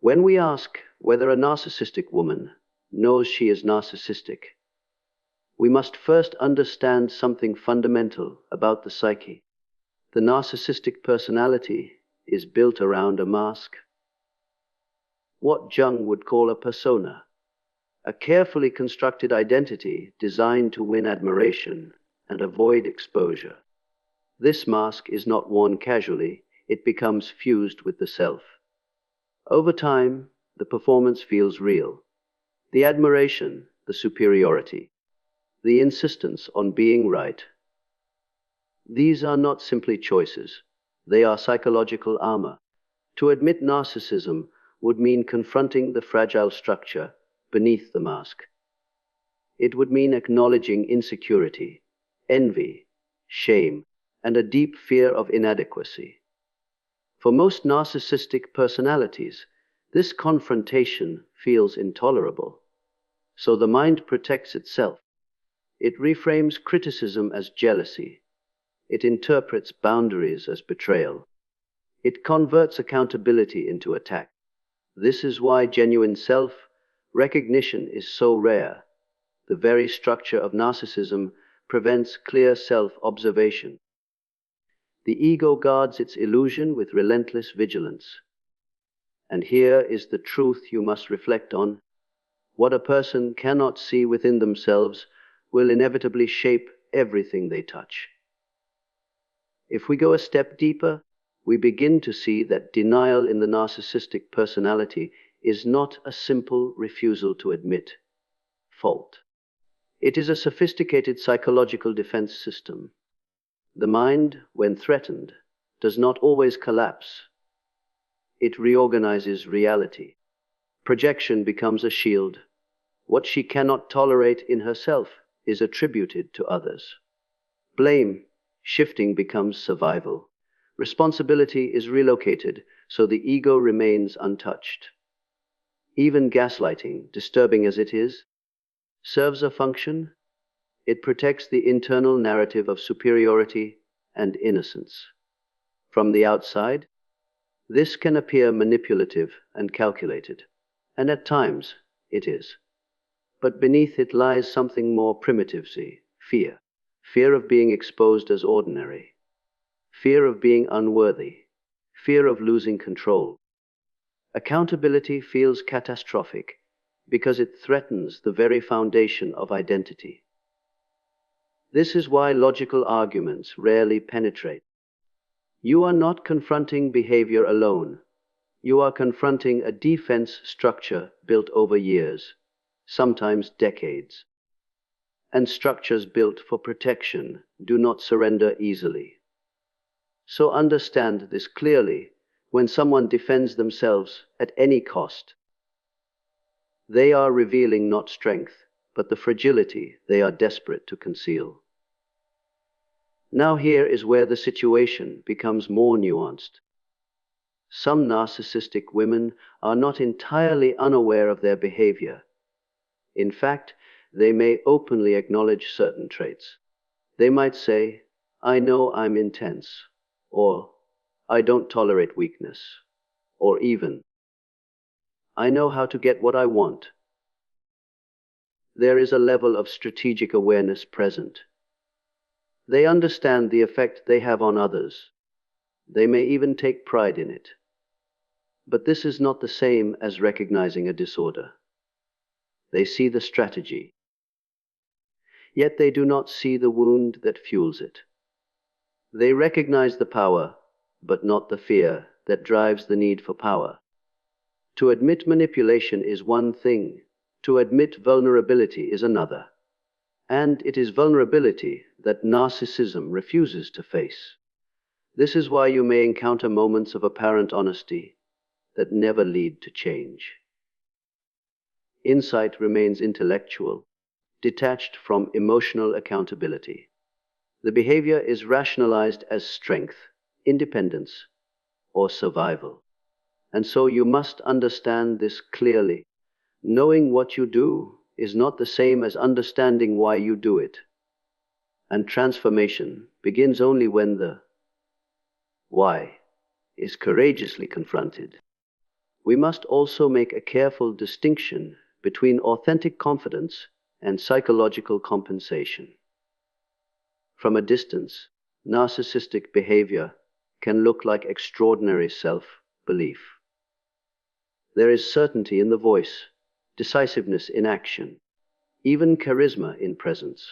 When we ask whether a narcissistic woman knows she is narcissistic, we must first understand something fundamental about the psyche. The narcissistic personality is built around a mask, what Jung would call a persona, a carefully constructed identity designed to win admiration and avoid exposure. This mask is not worn casually, it becomes fused with the self. Over time, the performance feels real. The admiration, the superiority, the insistence on being right. These are not simply choices, they are psychological armor. To admit narcissism would mean confronting the fragile structure beneath the mask. It would mean acknowledging insecurity, envy, shame, and a deep fear of inadequacy. For most narcissistic personalities, this confrontation feels intolerable. So the mind protects itself. It reframes criticism as jealousy. It interprets boundaries as betrayal. It converts accountability into attack. This is why genuine self-recognition is so rare. The very structure of narcissism prevents clear self-observation. The ego guards its illusion with relentless vigilance. And here is the truth you must reflect on. What a person cannot see within themselves will inevitably shape everything they touch. If we go a step deeper, we begin to see that denial in the narcissistic personality is not a simple refusal to admit fault. It is a sophisticated psychological defense system. The mind, when threatened, does not always collapse. It reorganizes reality. Projection becomes a shield. What she cannot tolerate in herself is attributed to others. Blame shifting becomes survival. Responsibility is relocated, so the ego remains untouched. Even gaslighting, disturbing as it is, serves a function. It protects the internal narrative of superiority and innocence. From the outside, this can appear manipulative and calculated, and at times it is. But beneath it lies something more primitive, fear. Fear of being exposed as ordinary. Fear of being unworthy. Fear of losing control. Accountability feels catastrophic because it threatens the very foundation of identity. This is why logical arguments rarely penetrate. You are not confronting behavior alone. You are confronting a defense structure built over years, sometimes decades. And structures built for protection do not surrender easily. So understand this clearly when someone defends themselves at any cost. They are revealing not strength, but the fragility they are desperate to conceal. Now here is where the situation becomes more nuanced. Some narcissistic women are not entirely unaware of their behavior. In fact, they may openly acknowledge certain traits. They might say, "I know I'm intense," or "I don't tolerate weakness," or even, "I know how to get what I want." There is a level of strategic awareness present. They understand the effect they have on others. They may even take pride in it. But this is not the same as recognizing a disorder. They see the strategy. Yet they do not see the wound that fuels it. They recognize the power, but not the fear that drives the need for power. To admit manipulation is one thing. To admit vulnerability is another. And it is vulnerability that narcissism refuses to face. This is why you may encounter moments of apparent honesty that never lead to change. Insight remains intellectual, detached from emotional accountability. The behavior is rationalized as strength, independence, or survival. And so you must understand this clearly. Knowing what you do is not the same as understanding why you do it. And transformation begins only when the why is courageously confronted. We must also make a careful distinction between authentic confidence and psychological compensation. From a distance, narcissistic behavior can look like extraordinary self-belief. There is certainty in the voice, decisiveness in action, even charisma in presence.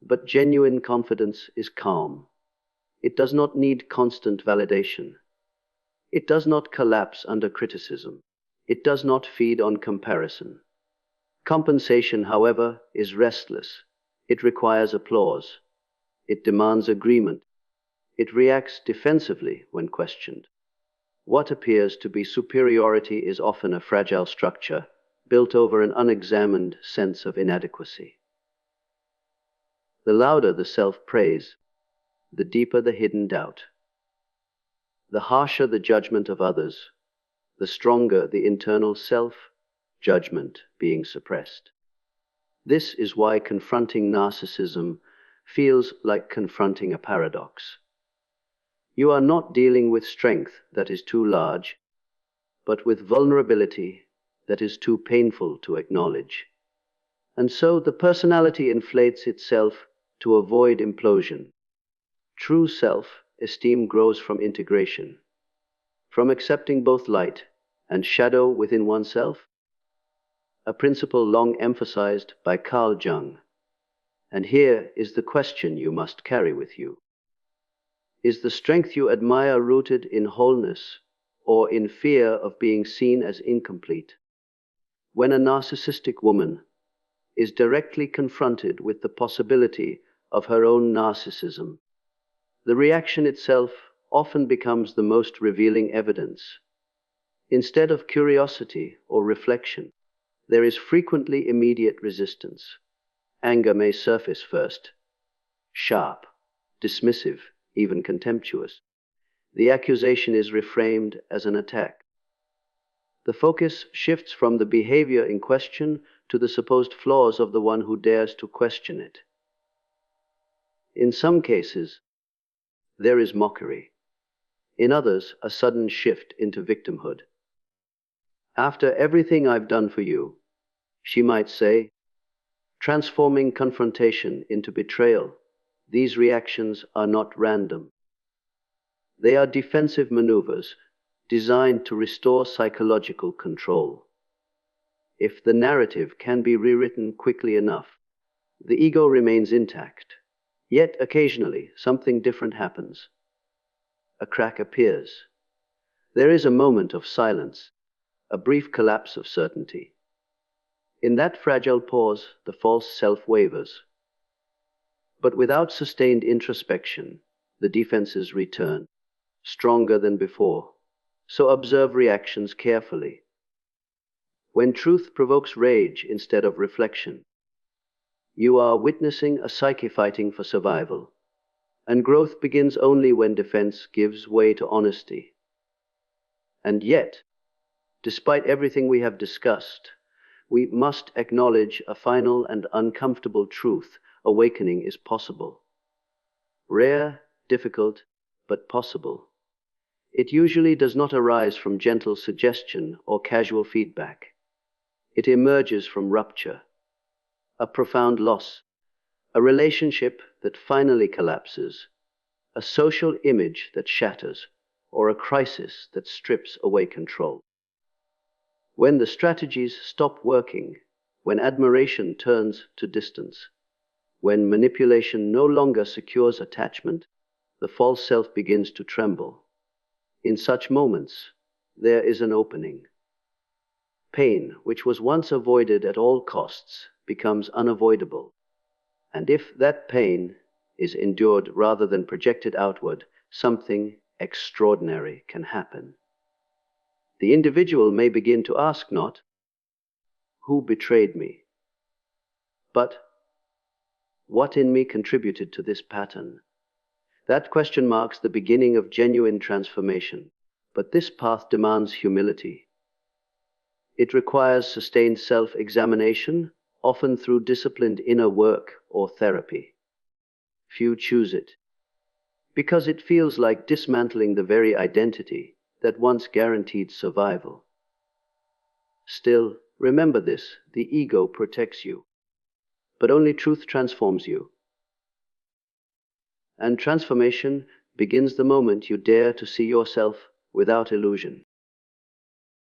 But genuine confidence is calm. It does not need constant validation. It does not collapse under criticism. It does not feed on comparison. Compensation, however, is restless. It requires applause. It demands agreement. It reacts defensively when questioned. What appears to be superiority is often a fragile structure built over an unexamined sense of inadequacy. The louder the self-praise, the deeper the hidden doubt. The harsher the judgment of others, the stronger the internal self-judgment being suppressed. This is why confronting narcissism feels like confronting a paradox. You are not dealing with strength that is too large, but with vulnerability that is too painful to acknowledge. And so the personality inflates itself to avoid implosion. True self-esteem grows from integration, from accepting both light and shadow within oneself, a principle long emphasized by Carl Jung. And here is the question you must carry with you. Is the strength you admire rooted in wholeness or in fear of being seen as incomplete? When a narcissistic woman is directly confronted with the possibility of her own narcissism, the reaction itself often becomes the most revealing evidence. Instead of curiosity or reflection, there is frequently immediate resistance. Anger may surface first, sharp, dismissive, even contemptuous. The accusation is reframed as an attack. The focus shifts from the behavior in question to the supposed flaws of the one who dares to question it. In some cases, there is mockery. In others, a sudden shift into victimhood. After everything I've done for you, she might say, transforming confrontation into betrayal. These reactions are not random. They are defensive maneuvers designed to restore psychological control. If the narrative can be rewritten quickly enough, the ego remains intact. Yet occasionally something different happens. A crack appears. There is a moment of silence, a brief collapse of certainty. In that fragile pause, the false self wavers. But without sustained introspection, the defenses return, stronger than before. So observe reactions carefully. When truth provokes rage instead of reflection, you are witnessing a psyche fighting for survival, and growth begins only when defense gives way to honesty. And yet, despite everything we have discussed, we must acknowledge a final and uncomfortable truth. Awakening is possible. Rare, difficult, but possible. It usually does not arise from gentle suggestion or casual feedback. It emerges from rupture, a profound loss, a relationship that finally collapses, a social image that shatters, or a crisis that strips away control. When the strategies stop working, when admiration turns to distance, when manipulation no longer secures attachment, the false self begins to tremble. In such moments, there is an opening. Pain, which was once avoided at all costs, becomes unavoidable. And if that pain is endured rather than projected outward, something extraordinary can happen. The individual may begin to ask not, "Who betrayed me?" but, "What in me contributed to this pattern?" That question marks the beginning of genuine transformation, but this path demands humility. It requires sustained self-examination, often through disciplined inner work or therapy. Few choose it, because it feels like dismantling the very identity that once guaranteed survival. Still, remember this: the ego protects you, but only truth transforms you. And transformation begins the moment you dare to see yourself without illusion.